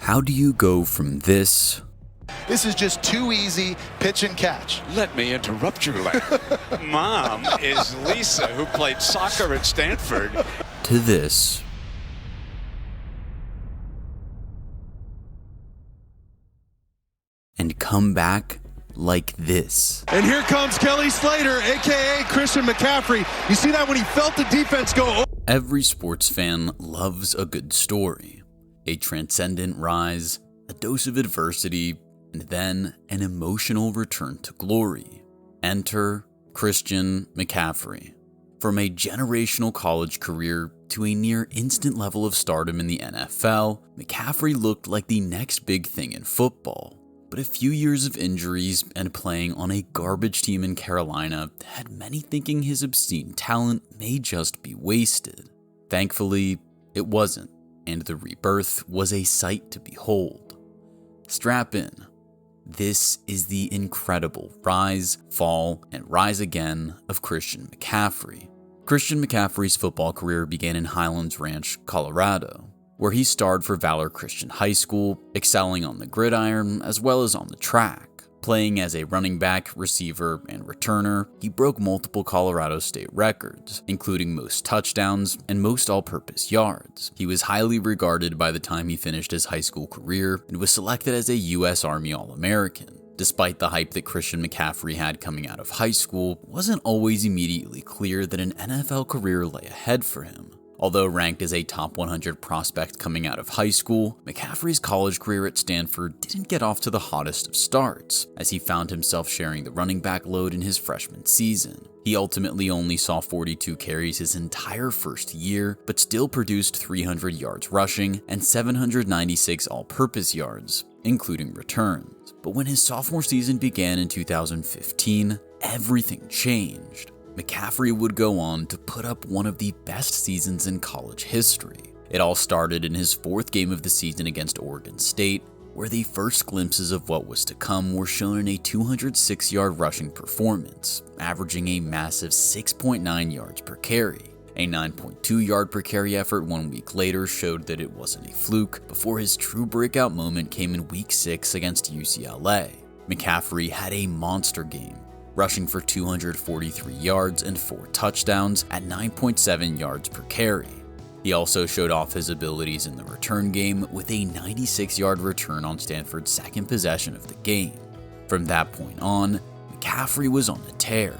How do you go from this This is just too easy, pitch and catch. Let me interrupt you, Larry. Mom is Lisa, who played soccer at Stanford. to this? And come back like this. And here comes Kelly Slater, a.k.a. Christian McCaffrey. You see that when he felt the defense go. Every sports fan loves a good story. A transcendent rise, a dose of adversity, and then an emotional return to glory. Enter Christian McCaffrey. From a generational college career to a near instant level of stardom in the NFL, McCaffrey looked like the next big thing in football. But a few years of injuries and playing on a garbage team in Carolina had many thinking his obscene talent may just be wasted. Thankfully, it wasn't, and the rebirth was a sight to behold. Strap in. This is the incredible rise, fall, and rise again of Christian McCaffrey. Christian McCaffrey's football career began in Highlands Ranch, Colorado, where he starred for Valor Christian High School, excelling on the gridiron as well as on the track. Playing as a running back, receiver, and returner, he broke multiple Colorado state records, including most touchdowns and most all-purpose yards. He was highly regarded by the time he finished his high school career and was selected as a U.S. Army All-American. Despite the hype that Christian McCaffrey had coming out of high school, it wasn't always immediately clear that an NFL career lay ahead for him. Although ranked as a top 100 prospect coming out of high school, McCaffrey's college career at Stanford didn't get off to the hottest of starts, as he found himself sharing the running back load in his freshman season. He ultimately only saw 42 carries his entire first year, but still produced 300 yards rushing and 796 all-purpose yards, including returns. But when his sophomore season began in 2015, everything changed. McCaffrey would go on to put up one of the best seasons in college history. It all started in his fourth game of the season against Oregon State, where the first glimpses of what was to come were shown in a 206-yard rushing performance, averaging a massive 6.9 yards per carry. A 9.2-yard per carry effort 1 week later showed that it wasn't a fluke, before his true breakout moment came in Week 6 against UCLA. McCaffrey had a monster game, rushing for 243 yards and 4 touchdowns at 9.7 yards per carry. He also showed off his abilities in the return game with a 96-yard return on Stanford's second possession of the game. From that point on, McCaffrey was on a tear,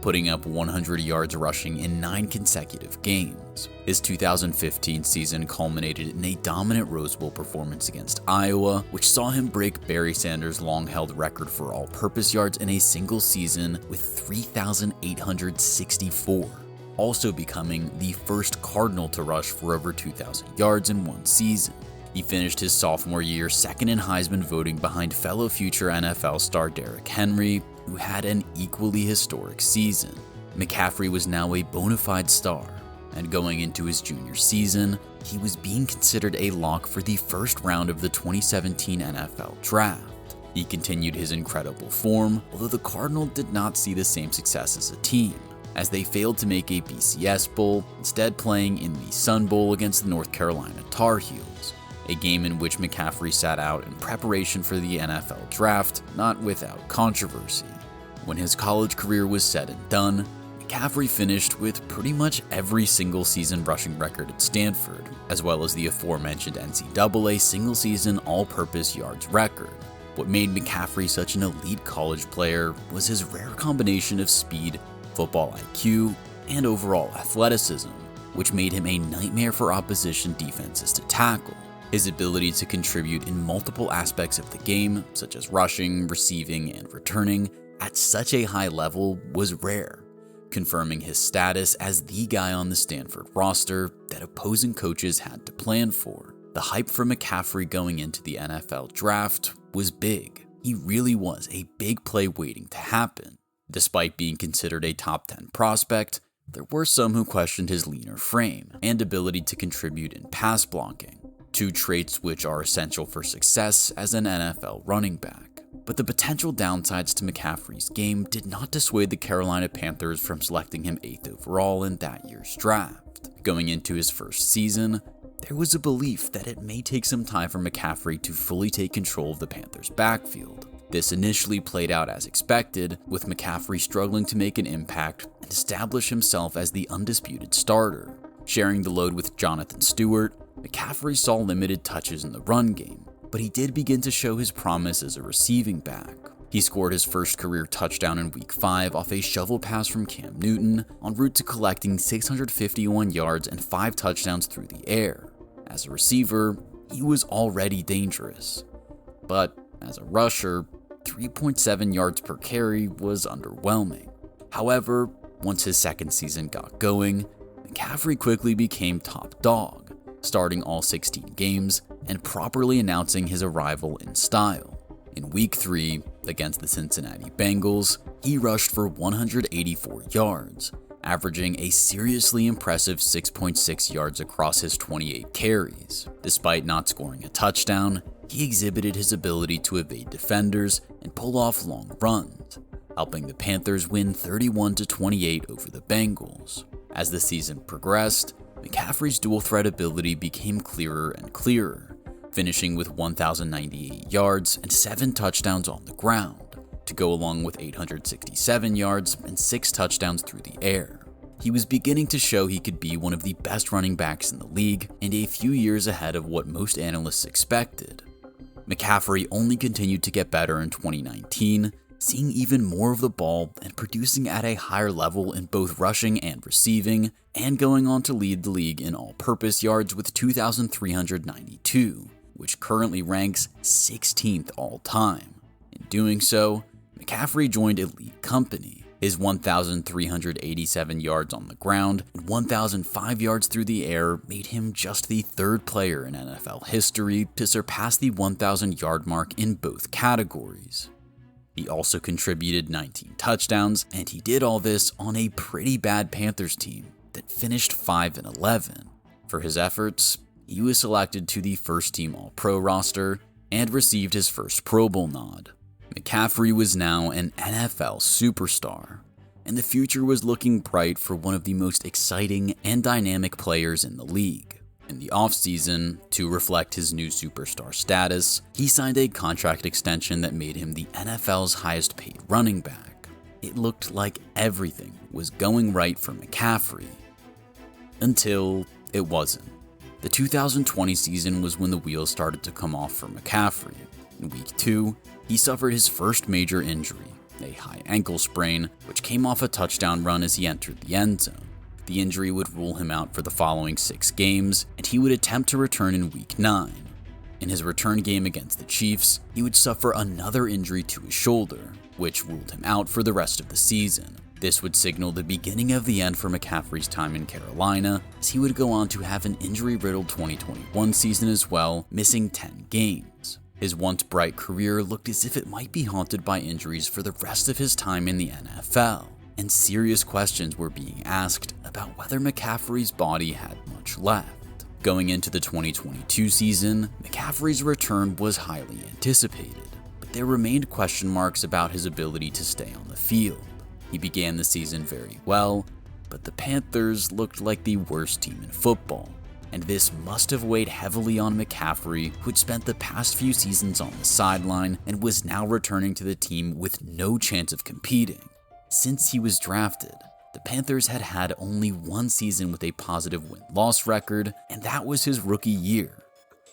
putting up 100 yards rushing in 9 consecutive games. His 2015 season culminated in a dominant Rose Bowl performance against Iowa, which saw him break Barry Sanders' long-held record for all-purpose yards in a single season with 3,864, also becoming the first Cardinal to rush for over 2,000 yards in one season. He finished his sophomore year second in Heisman voting behind fellow future NFL star Derrick Henry, who had an equally historic season. McCaffrey was now a bona fide star, and going into his junior season, he was being considered a lock for the first round of the 2017 NFL Draft. He continued his incredible form, although the Cardinals did not see the same success as a team, as they failed to make a BCS Bowl, instead playing in the Sun Bowl against the North Carolina Tar Heels, a game in which McCaffrey sat out in preparation for the NFL Draft, not without controversy. When his college career was said and done, McCaffrey finished with pretty much every single season rushing record at Stanford, as well as the aforementioned NCAA single-season all-purpose yards record. What made McCaffrey such an elite college player was his rare combination of speed, football IQ, and overall athleticism, which made him a nightmare for opposition defenses to tackle. His ability to contribute in multiple aspects of the game, such as rushing, receiving, and returning, at such a high level was rare, confirming his status as the guy on the Stanford roster that opposing coaches had to plan for. The hype for McCaffrey going into the NFL Draft was big. He really was a big play waiting to happen. Despite being considered a top 10 prospect, there were some who questioned his leaner frame and ability to contribute in pass blocking, two traits which are essential for success as an NFL running back. But the potential downsides to McCaffrey's game did not dissuade the Carolina Panthers from selecting him 8th overall in that year's draft. Going into his first season, there was a belief that it may take some time for McCaffrey to fully take control of the Panthers' backfield. This initially played out as expected, with McCaffrey struggling to make an impact and establish himself as the undisputed starter. Sharing the load with Jonathan Stewart, McCaffrey saw limited touches in the run game, but he did begin to show his promise as a receiving back. He scored his first career touchdown in Week 5 off a shovel pass from Cam Newton, en route to collecting 651 yards and 5 touchdowns through the air. As a receiver, he was already dangerous. But as a rusher, 3.7 yards per carry was underwhelming. However, once his second season got going, McCaffrey quickly became top dog, starting all 16 games and properly announcing his arrival in style. In Week 3, against the Cincinnati Bengals, he rushed for 184 yards, averaging a seriously impressive 6.6 yards across his 28 carries. Despite not scoring a touchdown, he exhibited his ability to evade defenders and pull off long runs, helping the Panthers win 31-28 over the Bengals. As the season progressed, McCaffrey's dual threat ability became clearer and clearer, finishing with 1,098 yards and 7 touchdowns on the ground, to go along with 867 yards and 6 touchdowns through the air. He was beginning to show he could be one of the best running backs in the league and a few years ahead of what most analysts expected. McCaffrey only continued to get better in 2019, seeing even more of the ball and producing at a higher level in both rushing and receiving, and going on to lead the league in all-purpose yards with 2,392, which currently ranks 16th all-time. In doing so, McCaffrey joined elite company. His 1,387 yards on the ground and 1,005 yards through the air made him just the third player in NFL history to surpass the 1,000-yard mark in both categories. He also contributed 19 touchdowns, and he did all this on a pretty bad Panthers team that finished 5-11. For his efforts, he was selected to the first-team All-Pro roster and received his first Pro Bowl nod. McCaffrey was now an NFL superstar, and the future was looking bright for one of the most exciting and dynamic players in the league. In the offseason, to reflect his new superstar status, he signed a contract extension that made him the NFL's highest-paid running back. It looked like everything was going right for McCaffrey. Until it wasn't. The 2020 season was when the wheels started to come off for McCaffrey. In Week 2, he suffered his first major injury, a high ankle sprain, which came off a touchdown run as he entered the end zone. The injury would rule him out for the following 6 games, and he would attempt to return in Week 9. In his return game against the Chiefs, he would suffer another injury to his shoulder, which ruled him out for the rest of the season. This would signal the beginning of the end for McCaffrey's time in Carolina, as he would go on to have an injury-riddled 2021 season as well, missing 10 games. His once bright career looked as if it might be haunted by injuries for the rest of his time in the NFL, and serious questions were being asked about whether McCaffrey's body had much left. Going into the 2022 season, McCaffrey's return was highly anticipated, but there remained question marks about his ability to stay on the field. He began the season very well, but the Panthers looked like the worst team in football, and this must have weighed heavily on McCaffrey, who'd spent the past few seasons on the sideline and was now returning to the team with no chance of competing. Since he was drafted, the Panthers had had only one season with a positive win-loss record, and that was his rookie year.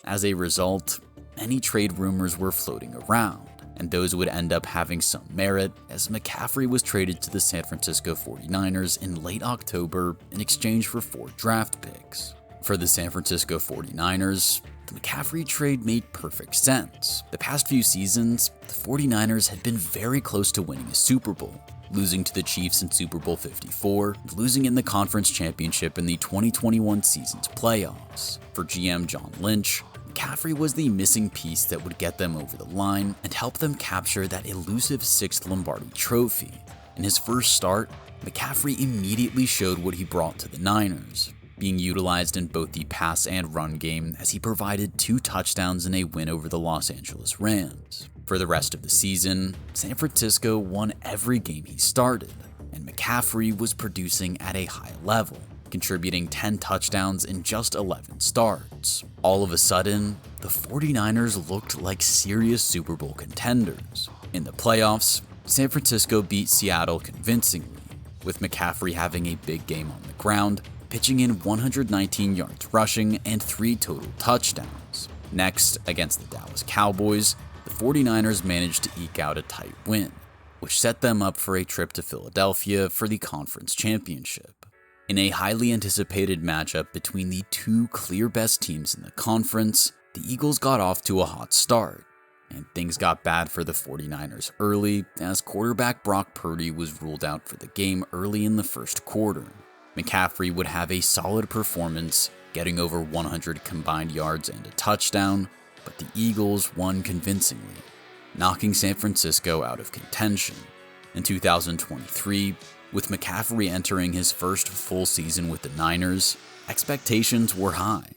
As a result, many trade rumors were floating around, and those would end up having some merit, as McCaffrey was traded to the San Francisco 49ers in late October in exchange for 4 draft picks. For the San Francisco 49ers, the McCaffrey trade made perfect sense. The past few seasons, the 49ers had been very close to winning a Super Bowl, losing to the Chiefs in Super Bowl 54, and losing in the conference championship in the 2021 season's playoffs. For GM John Lynch, McCaffrey was the missing piece that would get them over the line and help them capture that elusive 6th Lombardi trophy. In his first start, McCaffrey immediately showed what he brought to the Niners, being utilized in both the pass and run game as he provided 2 touchdowns in a win over the Los Angeles Rams. For the rest of the season, San Francisco won every game he started, and McCaffrey was producing at a high level. contributing 10 touchdowns in just 11 starts. All of a sudden, the 49ers looked like serious Super Bowl contenders. In the playoffs, San Francisco beat Seattle convincingly, with McCaffrey having a big game on the ground, pitching in 119 yards rushing and 3 total touchdowns. Next, against the Dallas Cowboys, the 49ers managed to eke out a tight win, which set them up for a trip to Philadelphia for the conference championship. In a highly anticipated matchup between the two clear best teams in the conference, the Eagles got off to a hot start, and things got bad for the 49ers early as quarterback Brock Purdy was ruled out for the game early in the first quarter. McCaffrey would have a solid performance, getting over 100 combined yards and a touchdown, but the Eagles won convincingly, knocking San Francisco out of contention. In 2023, with McCaffrey entering his first full season with the Niners, expectations were high.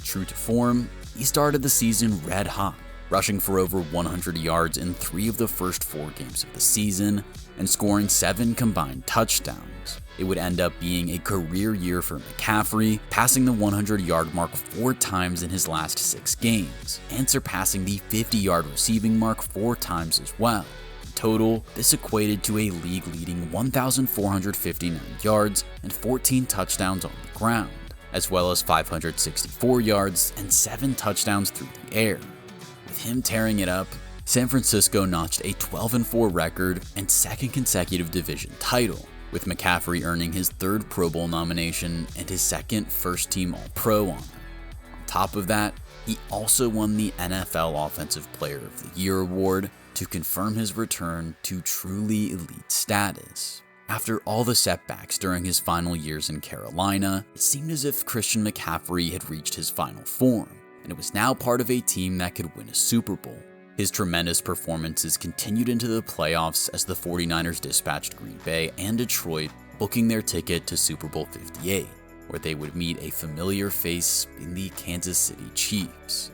True to form, he started the season red hot, rushing for over 100 yards in 3 of the first 4 games of the season and scoring 7 combined touchdowns. It would end up being a career year for McCaffrey, passing the 100-yard mark 4 times in his last 6 games, and surpassing the 50-yard receiving mark 4 times as well. In total, this equated to a league-leading 1,459 yards and 14 touchdowns on the ground, as well as 564 yards and 7 touchdowns through the air. With him tearing it up, San Francisco notched a 12-4 record and 2nd consecutive division title, with McCaffrey earning his 3rd Pro Bowl nomination and his 2nd first-team All-Pro honor. On top of that, he also won the NFL Offensive Player of the Year award to confirm his return to truly elite status. After all the setbacks during his final years in Carolina, it seemed as if Christian McCaffrey had reached his final form, and it was now part of a team that could win a Super Bowl. His tremendous performances continued into the playoffs as the 49ers dispatched Green Bay and Detroit, booking their ticket to Super Bowl 58, where they would meet a familiar face in the Kansas City Chiefs.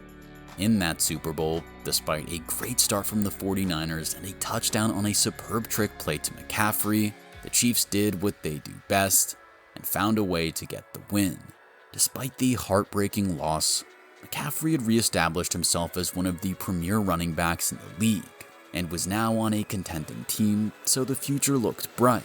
In that Super Bowl, despite a great start from the 49ers and a touchdown on a superb trick play to McCaffrey, the Chiefs did what they do best and found a way to get the win. Despite the heartbreaking loss, McCaffrey had reestablished himself as one of the premier running backs in the league and was now on a contending team, so the future looked bright.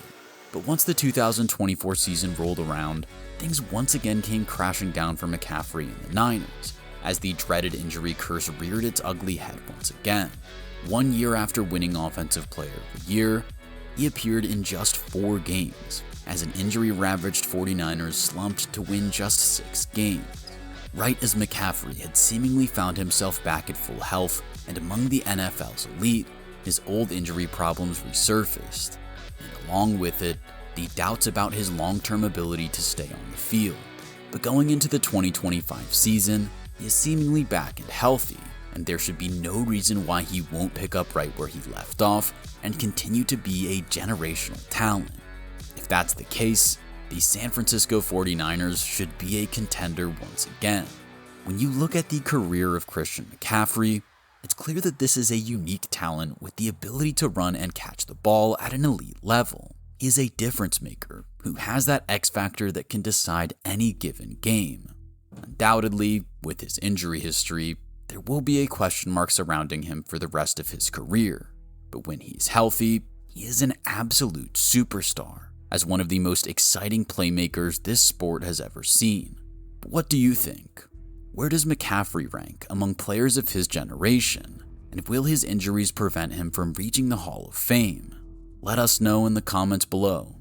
But once the 2024 season rolled around, things once again came crashing down for McCaffrey and the Niners, as the dreaded injury curse reared its ugly head once again. 1 year after winning Offensive Player of the Year, he appeared in just 4 games, as an injury-ravaged 49ers slumped to win just 6 games. Right as McCaffrey had seemingly found himself back at full health and among the NFL's elite, his old injury problems resurfaced, and along with it, the doubts about his long-term ability to stay on the field. But going into the 2025 season, he is seemingly back and healthy, and there should be no reason why he won't pick up right where he left off and continue to be a generational talent. If that's the case, the San Francisco 49ers should be a contender once again. When you look at the career of Christian McCaffrey, it's clear that this is a unique talent with the ability to run and catch the ball at an elite level. He is a difference maker who has that X factor that can decide any given game. Undoubtedly, with his injury history, there will be a question mark surrounding him for the rest of his career. But when he's healthy, he is an absolute superstar, as one of the most exciting playmakers this sport has ever seen. But what do you think? Where does McCaffrey rank among players of his generation? And will his injuries prevent him from reaching the Hall of Fame? Let us know in the comments below.